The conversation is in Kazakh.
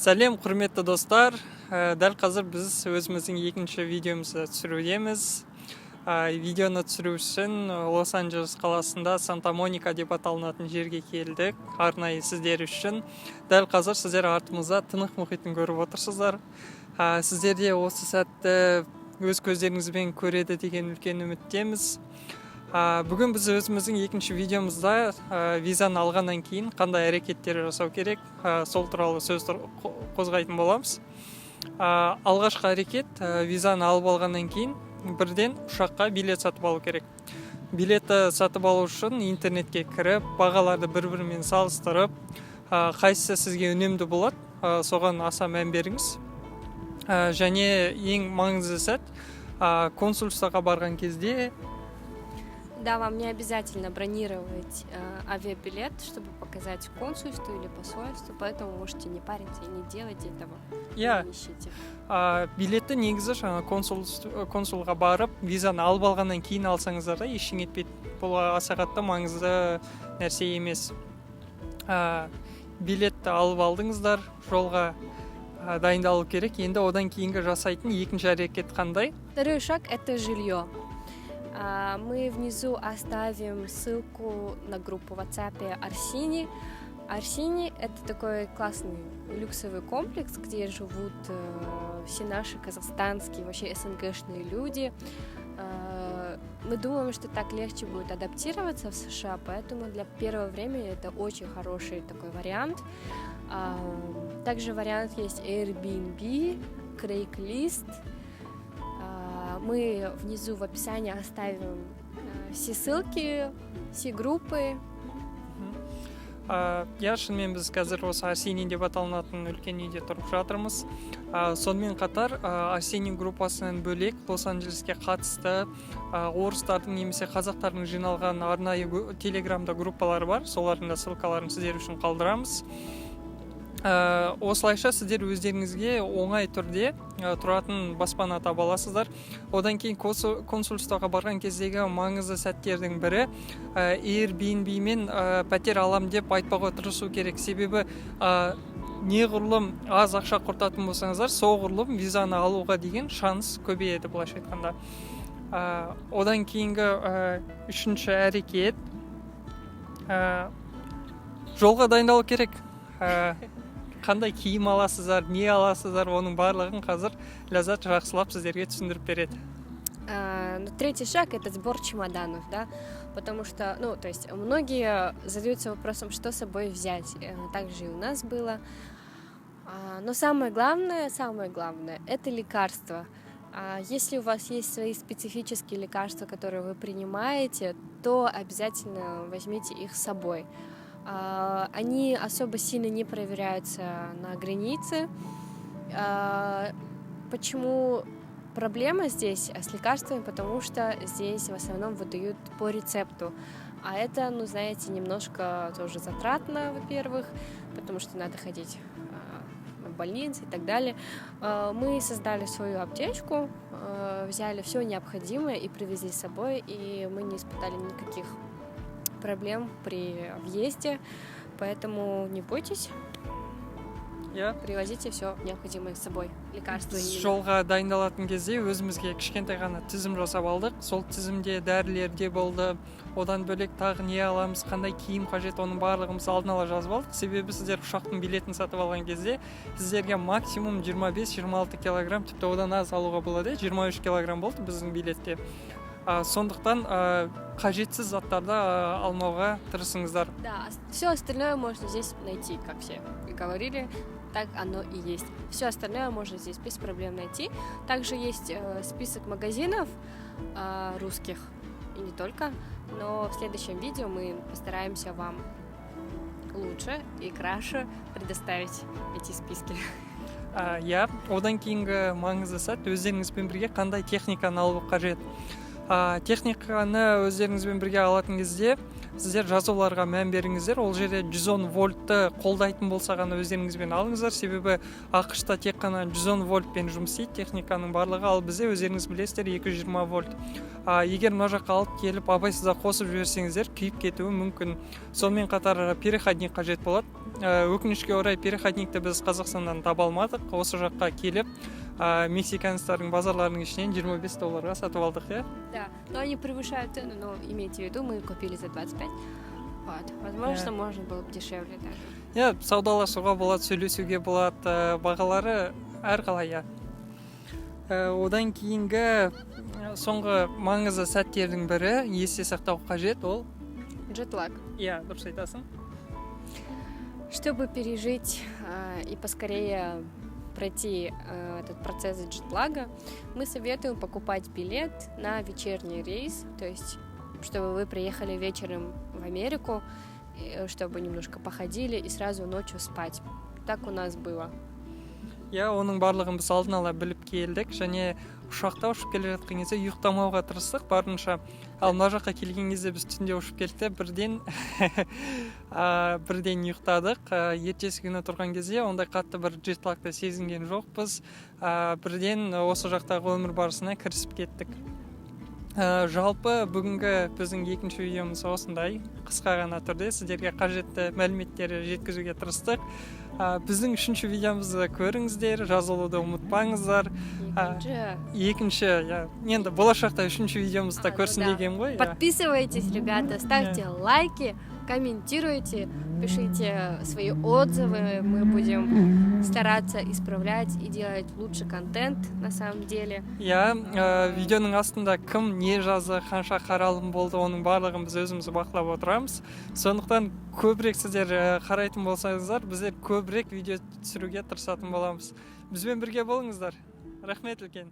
Сәлем, құрметті достар. Дәл қазір біз өзіміздің екінші видеомызды түсірудеміз. Видеоны түсіру үшін Лос-Анджелес қаласында Санта-Моника деп аталынатын жерге келдік. Арнайы сіздер үшін. Дәл қазір сіздер артымызда Тынық мұхитын көріп отырсыздар. Сіздер де осы сәтті өз көздеріңізбен көреді деген үлкен үміттеміз. Бүгін біз өзіміздің екінші видеомызда визаны алғаннан кейін қандай әрекеттер жасау керек, сол туралы сөз қозғайтын боламыз. Алғашқы әрекет, визаны алып алғаннан кейін бірден ұшаққа билет сатып алу керек. Билетті сатып алу үшін интернетке кіріп, бағаларды бір-бірімен салыстырып, қайсысы сізге үнемді болады, соған аса мән беріңіз. Және ең маңызды сәт, консульствоға барған кезде Да, вам не обязательно бронировать авиабилет, чтобы показать консульству или посольству, поэтому можете не париться и не делать этого. Не ищите. Билетті негізі консулға барып, визаны алып алғаннан кейін алсаңыздар да ештеңе етпейді. Бұл аса қатты маңызды нәрсе емес. Билетті алып алдыңыздар, жолға дайындалу керек. Енді одан кейінгі жасайтын екінші әрекет қандай? Второй шаг – это жилье. Мы внизу оставим ссылку на группу в WhatsApp Арсини. Арсини – это такой классный люксовый комплекс, где живут все наши казахстанские, вообще СНГшные люди. Мы думаем, что так легче будет адаптироваться в США, поэтому для первого времени это очень хороший такой вариант. Также вариант есть Airbnb, Craigslist. Мы внизу в описании оставим все ссылки, все группы. Шынымен біз қазір осы Арсени деп аталынатын үлкен үйде тұрып жатырмыз. Сонымен қатар Арсени группасынан бөлек Лос-Анджелеске қатысты орыстардың немесе қазақтардың жиналған арнайы телеграмда группалары бар. Солардың да ссылкаларын сіздер үшін қалдырамыз. Осылайша сіздер өздеріңізге оңай түрде тұратын баспана таба аласыздар. Одан кейін консульствоға барған кездегі маңызды сәттердің бірі Airbnb мен пәтер алам деп айтпауға тырысу керек. Себебі неғұрлым аз ақша құртатын болсаңыздар, соғұрлым визаны алуға деген шанс көбейеді, былайша айтқанда. Одан кейінгі үшінші әрекет, жолға дайындалу керек. Қандай киім аласыздар, не аласыздар, оның барлығын қазір Ләззат жақсылап сіздерге түсіндіріп береді. Третий шаг – это сбор чемоданов, да, потому что, то есть многие задаются вопросом, что с собой взять, так же и у нас было. Но самое главное – это лекарства. Если у вас есть свои специфические лекарства, которые вы принимаете, то обязательно возьмите их с собой. Они особо сильно не проверяются на границе. Почему проблема здесь с лекарствами? Потому что здесь в основном выдают по рецепту. А это, знаете, немножко тоже затратно, во-первых, потому что надо ходить в больницы и так далее. Мы создали свою аптечку, взяли все необходимое и привезли с собой, и мы не испытали никаких проблем при въезде, поэтому не бойтесь, привозите все необходимое с собой, лекарства. Жолға дайындалатын кезде өзімізге кішкентай ғана тізім жасап алдық. Сол тізімде дәрілер де болды. Одан бөлек тағы не аламыз, қандай киім қажет, оның барлығымыз алдын ала жазып алдық. Себебі сіздер ұшақтың билетін сатып алған кезде сіздерге максимум 25-26 килограмм, тіпті одан аз алуға болады. 23 килограмм болды біздің билетте. Сондықтан қажетсіз заттарды алмауға тырысыңыздар. Да, все остальное можно здесь найти, как все говорили, так оно и есть. Все остальное можно здесь без проблем найти. Также есть список магазинов русских, и не только, но в следующем видео мы постараемся вам лучше и краше предоставить эти списки. Одан кейінгі маңызды сәт өздеріңізбен бірге қандай техниканы алу қажет. Техниканы өздеріңізбен бірге алатын кезде сіздер жазуларға мән беріңіздер. Ол жерде 110 вольтты қолдайтын болса ғана өздеріңізбен алыңыздар, себебі ақшта тек қана 110 вольтпен жұмыс істейді техниканың барлығы, ал бізде өздеріңіз білесіздер 220 вольт. Егер мына жаққа алып келіп абайсызда қосып жіберсеңіздер күйіп кетуі мүмкін. Сонымен қатар переходник қажет болады. Өкінішке орай переходникті біз Қазақстаннан таба алмадық. Осы жаққа келіп мексиканецтердің базарларының ішінен $25 сатып алдық, иә? Да, но они превышают цену, но имейте в виду, мы купили за 25. Вот. Возможно, можно было бы дешевле даже. Иә, саудаласуға болады, сөйлесуге болады, бағалары әрқалай. Одан кейінгі соңғы маңызды сәттердің бірі есте сақтау қажет, ол Джетлаг. иә, дұрыс айтасың. Чтобы пережить и поскорее пройти этот процесс джетлага, мы советуем покупать билет на вечерний рейс, то есть чтобы вы приехали вечером в Америку, чтобы немножко походили и сразу ночью спать. Так у нас было. Иә, оның барлығын біз алдын ала біліп келдік, және ұшақта ұшып келе жатқан кезде ұйықтамауға тырыстық барынша. Ал мына жаққа келген кезде біз түнде ұшып келді, бірден ұйықтадық. Ертесі күні тұрған кезде ондай қатты бір джетлагты сезінген жоқпыз. Бірден осы жақтағы өмір барысына кірісіп кеттік. Жалпы бүгінгі біздің екінші видеомыз осындай қысқа ғана түрде сіздерге қажетті мәліметтерді жеткізуге тырыстық. Біздің үшінші видеомызды көріңіздер, жазылуды ұмытпаңыздар. Екінші, енді болашақта үшінші видеомызды көрсін деген ғой. Подписывайтесь, ребята, ставьте лайки, комментируйте, пишите свои отзывы. Мы будем стараться исправлять и делать лучший контент на самом деле. Видеоның астында кім не жазды, қанша қаралым болды, оның барлығын біз өзіміз бақылап отырамыз. Сондықтан көбірек сіздер қарайтын болсаңыздар, біздер көбірек видео түсіруге тырысатын боламыз. Бізбен бірге болыңыздар. Рахмет үлкен.